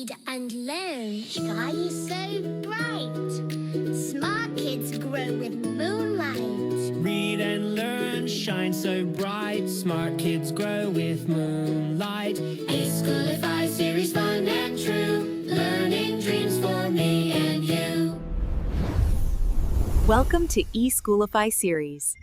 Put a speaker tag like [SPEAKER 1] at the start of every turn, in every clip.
[SPEAKER 1] read and learn. Sky is so bright. Smart kids grow with moonlight.
[SPEAKER 2] Read and learn, shine so bright. Smart kids grow with moonlight. E-Schoolify series, fun and true. Learning dreams for me and you.
[SPEAKER 3] Welcome to E-Schoolify series.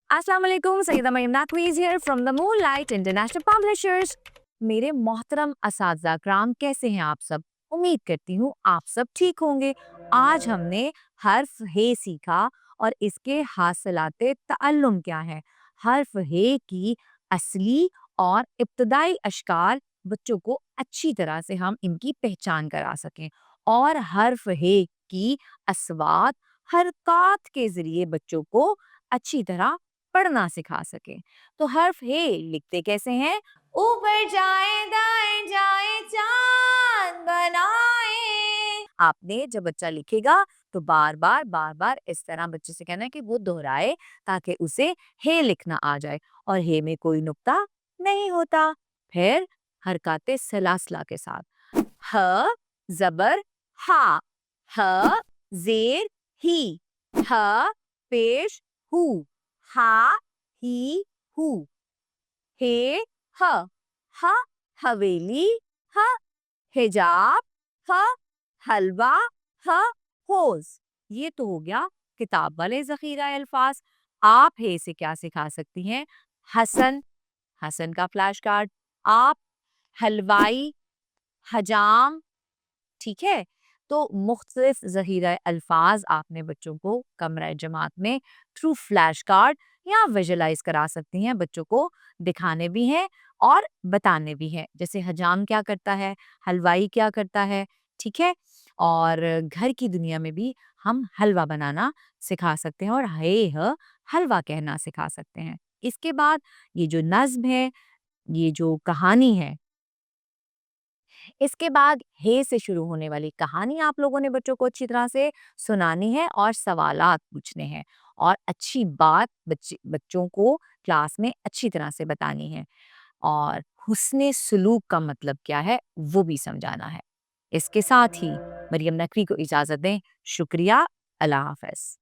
[SPEAKER 4] अस्सलाम वालेकुम, Saeeda Maryam नकवीज़ here from the Moonlight International Publishers. मेरे मोहतरम असातिज़ा कराम, कैसे हैं आप सब? उम्मीद करती हूँ आप सब ठीक होंगे। आज हमने हर्फ हे सीखा और इसके हासिलाते तअल्लुम क्या है। हर्फ हे की असली और इब्तदाई अशकार बच्चों को अच्छी तरह से हम इनकी पहचान करा सकें और हर्फ हे की अस्वात हरकत के जरिए बच्चों को अच्छी तरह पढ़ना सिखा सके। तो हर्फ हे लिखते कैसे हैं? ऊपर जाए दाएं जाए चांद बनाए। आपने जब बच्चा लिखेगा तो बार बार इस तरह बच्चे से कहना है कि वो दोहराए ताकि उसे हे लिखना आ जाए और हे में कोई नुक्ता नहीं होता। फिर हरकते सलासला के साथ ह जबर हा, ह जेर ही, ह पेश हु, हा ही हु, हे ह, ह हवेली, ह हिजाब, ह हलवा, ह होज। ये तो हो गया किताब वाले ज़ख़ीरा अल्फाज। आप हे से क्या सिखा सकती हैं? हसन, हसन का फ्लैश कार्ड। आप, हलवाई, हजाम, ठीक है। तो मुख्तलिफ ज़ख़ीरा अल्फाज आपने बच्चों को कमरा जमात में थ्रू फ्लैश कार्ड या विजुलाइज करा सकती हैं। बच्चों को दिखाने भी हैं और बताने भी हैं। जैसे हजाम क्या करता है, हलवाई क्या करता है, ठीक है। और घर की दुनिया में भी हम हलवा बनाना सिखा सकते हैं और हलवा कहना सिखा सकते हैं। इसके बाद ये जो नज़्म है, ये जो कहानी है, इसके बाद हे से शुरू होने वाली कहानी आप लोगों ने बच्चों को अच्छी तरह से सुनानी है और सवालात पूछने हैं और अच्छी बात बच्चों को क्लास में अच्छी तरह से बतानी है और हुस्ने सुलूक का मतलब क्या है वो भी समझाना है। इसके साथ ही मरियम नकवी को इजाज़त दें। शुक्रिया। अल्लाह हाफ़िज़।